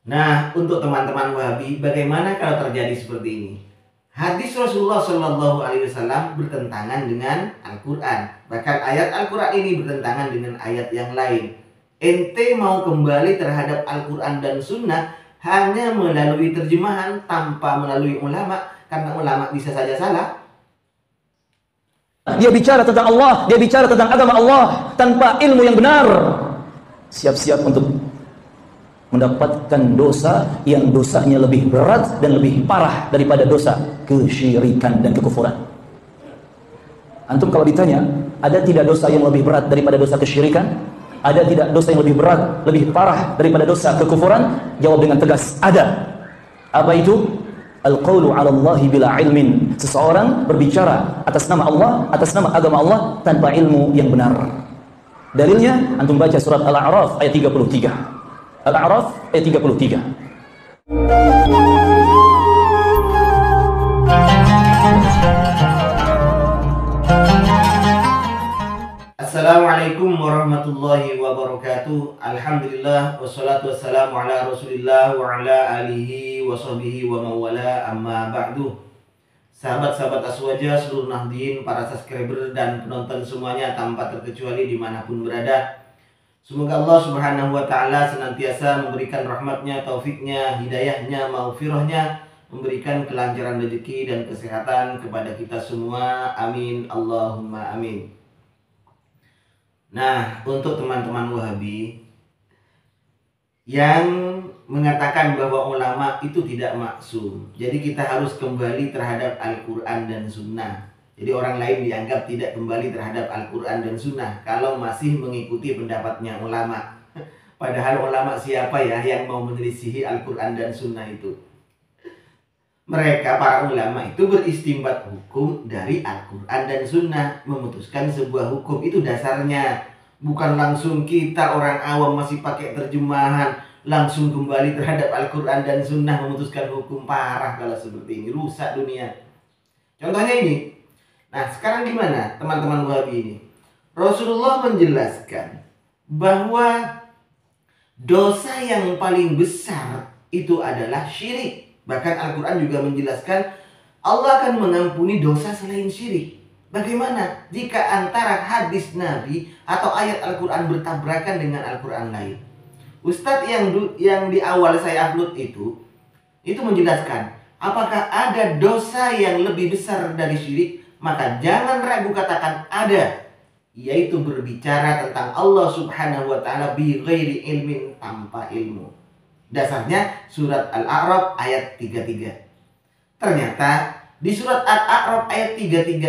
Nah, untuk teman-teman Wahabi, bagaimana kalau terjadi seperti ini? Hadis Rasulullah Shallallahu Alaihi Wasallam bertentangan dengan Al-Quran. Bahkan ayat Al-Quran ini bertentangan dengan ayat yang lain. Ente mau kembali terhadap Al-Quran dan Sunnah hanya melalui terjemahan tanpa melalui ulama, karena ulama bisa saja salah. Dia bicara tentang Allah, dia bicara tentang agama Allah tanpa ilmu yang benar. Siap-siap untuk mendapatkan dosa yang dosanya lebih berat dan lebih parah daripada dosa kesyirikan dan kekufuran. Antum kalau ditanya, ada tidak dosa yang lebih berat daripada dosa kesyirikan? Ada tidak dosa yang lebih berat, lebih parah daripada dosa kekufuran? Jawab dengan tegas, ada. Apa itu? Al-qawlu 'ala Allahi bila ilmin. Seseorang berbicara atas nama Allah, atas nama agama Allah tanpa ilmu yang benar. Dalilnya antum baca surat Al-A'raf ayat 33. Al-A'raf ayat 33. Assalamualaikum warahmatullahi wabarakatuh. Alhamdulillah wassalatu wassalamu ala Rasulillah wa ala alihi wa sahbihi wa mawala, amma ba'du. Sahabat-sahabat Aswaja, seluruh nahdien, para subscriber dan penonton semuanya tanpa terkecuali dimanapun berada, semoga Allah subhanahu wa ta'ala senantiasa memberikan rahmatnya, taufiknya, hidayahnya, maghfirahnya, memberikan kelancaran rezeki dan kesehatan kepada kita semua. Amin, Allahumma amin. Nah, untuk teman-teman Wahabi yang mengatakan bahwa ulama itu tidak maksum, jadi kita harus kembali terhadap Al-Quran dan Sunnah. Jadi orang lain dianggap tidak kembali terhadap Al-Quran dan Sunnah kalau masih mengikuti pendapatnya ulama. Padahal ulama siapa ya yang mau menyelisihi Al-Quran dan Sunnah itu? Mereka, para ulama itu beristimbat hukum dari Al-Quran dan Sunnah, memutuskan sebuah hukum. Itu dasarnya. Bukan langsung kita orang awam masih pakai terjemahan, langsung kembali terhadap Al-Quran dan Sunnah memutuskan hukum. Parah kalau seperti ini, rusak dunia. Contohnya ini. Nah, sekarang gimana teman-teman Wahabi ini? Rasulullah menjelaskan bahwa dosa yang paling besar itu adalah syirik. Bahkan Al-Quran juga menjelaskan Allah akan mengampuni dosa selain syirik. Bagaimana jika antara hadis Nabi atau ayat Al-Quran bertabrakan dengan Al-Quran lain? Ustadz yang di awal saya upload itu menjelaskan, apakah ada dosa yang lebih besar dari syirik? Maka jangan ragu katakan ada, yaitu berbicara tentang Allah subhanahu wa ta'ala bi ghairi ilmin, tanpa ilmu. Dasarnya surat Al-A'raf ayat 33. Ternyata di surat Al-A'raf ayat 33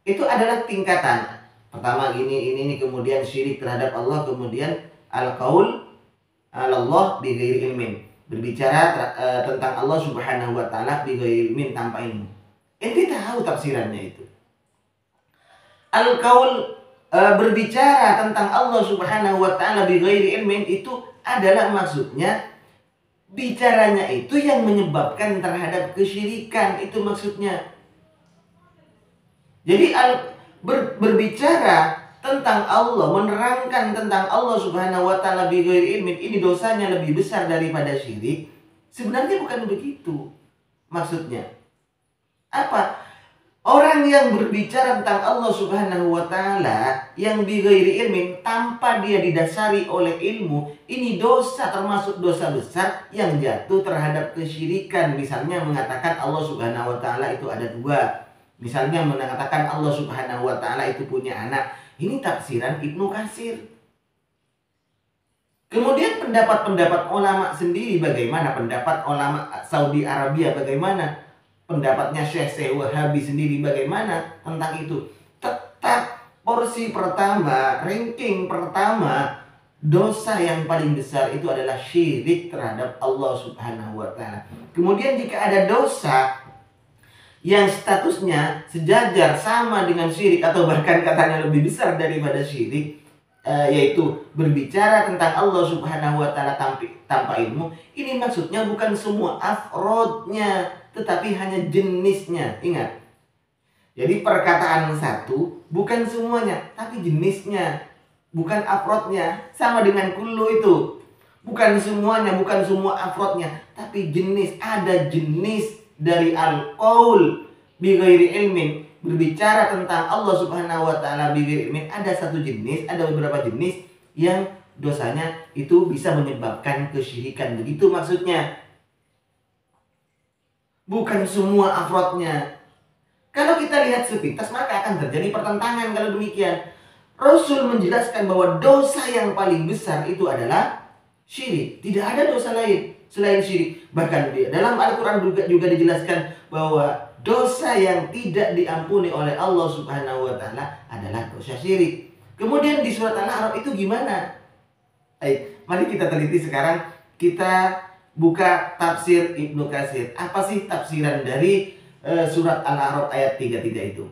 itu adalah tingkatan. Pertama ini kemudian syirik terhadap Allah, kemudian al-qaul 'ala Allah bi ghairi ilmin, berbicara tentang Allah subhanahu wa ta'ala bi ghairi ilmin, tanpa ilmu. Ente tahu tafsirannya itu. Al-qaul berbicara tentang Allah subhanahu wa ta'ala bi ghairi ilmin itu adalah maksudnya bicaranya itu yang menyebabkan terhadap kesyirikan, itu maksudnya. Jadi berbicara tentang Allah, menerangkan tentang Allah subhanahu wa ta'ala bi ghairi ilmin, ini dosanya lebih besar daripada syirik. Sebenarnya bukan begitu maksudnya. Apa? Orang yang berbicara tentang Allah subhanahu wa ta'ala yang bi ghairi ilmin, tanpa dia didasari oleh ilmu, ini dosa, termasuk dosa besar yang jatuh terhadap kesyirikan. Misalnya mengatakan Allah subhanahu wa ta'ala itu ada dua. Misalnya mengatakan Allah subhanahu wa ta'ala itu punya anak. Ini tafsiran Ibnu Katsir. Kemudian pendapat-pendapat ulama sendiri bagaimana? Pendapat ulama Saudi Arabia bagaimana? Pendapatnya Syekh Wahabi sendiri bagaimana tentang itu? Tetap porsi pertama, ranking pertama, dosa yang paling besar itu adalah syirik terhadap Allah subhanahu wa ta'ala. Kemudian jika ada dosa yang statusnya sejajar sama dengan syirik, atau bahkan katanya lebih besar daripada syirik, yaitu berbicara tentang Allah subhanahu wa ta'ala tanpa ilmu, ini maksudnya bukan semua afrodnya, tetapi hanya jenisnya. Ingat, jadi perkataan satu bukan semuanya, tapi jenisnya, bukan afrodnya. Sama dengan kullu itu. Bukan semuanya, bukan semua afrodnya, tapi jenis. Ada jenis dari al-qaul bighairi ilmin, berbicara tentang Allah Subhanahu wa taala bighairi ilmin. Ada satu jenis, ada beberapa jenis yang dosanya itu bisa menyebabkan kesyirikan. Begitu maksudnya. Bukan semua afrodnya. Kalau kita lihat sepintas maka akan terjadi pertentangan kalau demikian. Rasul menjelaskan bahwa dosa yang paling besar itu adalah syirik. Tidak ada dosa lain selain syirik. Bahkan dalam Al-Quran juga dijelaskan bahwa dosa yang tidak diampuni oleh Allah Subhanahu wa taala adalah dosa syirik. Kemudian di surat Al-A'raf itu gimana? Baik, mari kita teliti sekarang. Kita buka tafsir Ibnu Katsir. Apa sih tafsiran dari surat Al-A'raf ayat 33 itu?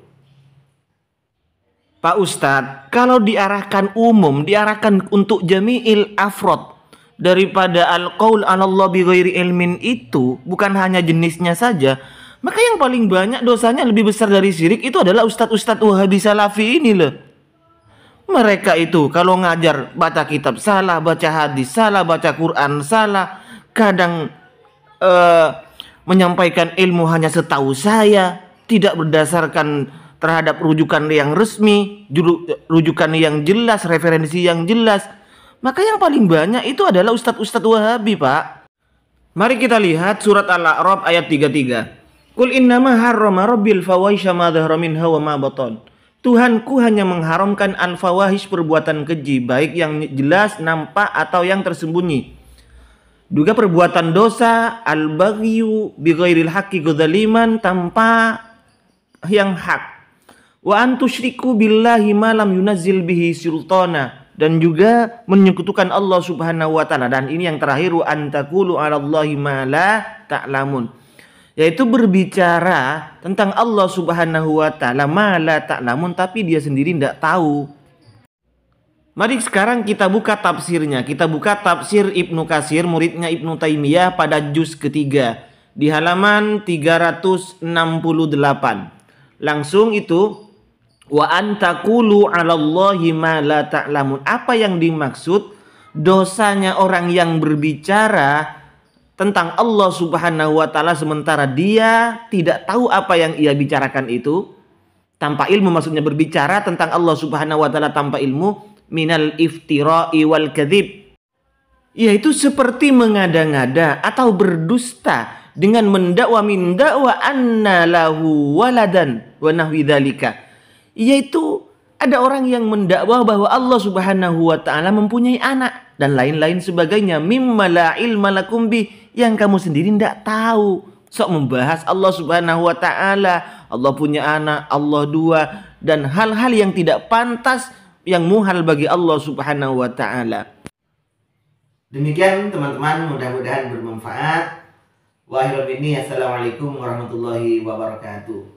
Pak Ustadz, kalau diarahkan umum, diarahkan untuk jami'il afrod, daripada al-qaul 'alallah bighairi ilmin itu bukan hanya jenisnya saja, maka yang paling banyak dosanya lebih besar dari syirik itu adalah ustadz-ustadz Wahabi Salafi ini loh. Mereka itu kalau ngajar baca kitab salah, baca hadis salah, baca Quran salah, kadang menyampaikan ilmu hanya setahu saya, tidak berdasarkan terhadap rujukan yang resmi, rujukan yang jelas, referensi yang jelas. Maka yang paling banyak itu adalah ustadz-ustadz Wahabi, Pak. Mari kita lihat surat Al-A'raf ayat 33. Qul innama harrama rabbil fawahisha ma dhahara minha wa ma batan. Tuhanku hanya mengharamkan al-fawahish, perbuatan keji, baik yang jelas, nampak atau yang tersembunyi. Juga perbuatan dosa, al-baghyu bighairil haqqi ghadzaliman, tanpa yang hak. Wa antusyriku billahi ma lam yunazzil bihi sultana, dan juga menyekutukan Allah Subhanahu wa taala. Dan ini yang terakhir, wa antaqulu 'alallahi ma la ta'lamun, yaitu berbicara tentang Allah Subhanahu wa taala ma la ta'lamun, tapi dia sendiri tidak tahu. Mari sekarang kita buka tafsirnya. Kita buka tafsir Ibnu Katsir, muridnya Ibnu Taimiyah, pada juz ketiga di halaman 368. Langsung itu, wa antaqulu 'alallahi ma la ta'lamun. Apa yang dimaksud? Dosanya orang yang berbicara tentang Allah Subhanahu wa taala sementara dia tidak tahu apa yang ia bicarakan itu. Tanpa ilmu, maksudnya berbicara tentang Allah Subhanahu wa taala tanpa ilmu, minal iftira'i wal kadzib, yaitu seperti mengada-ngada atau berdusta dengan mendakwa min dakwa anna lahu waladan wa nahwi dzalika, yaitu ada orang yang mendakwa bahwa Allah Subhanahu wa taala mempunyai anak dan lain-lain sebagainya, mimma la ilma lakum bi, yang kamu sendiri tidak tahu. Sok membahas Allah Subhanahu wa taala, Allah punya anak, Allah dua, dan hal-hal yang tidak pantas, yang muhal bagi Allah Subhanahu wa taala. Demikian teman-teman, mudah-mudahan bermanfaat. Wa akhirul minni, assalamualaikum warahmatullahi wabarakatuh.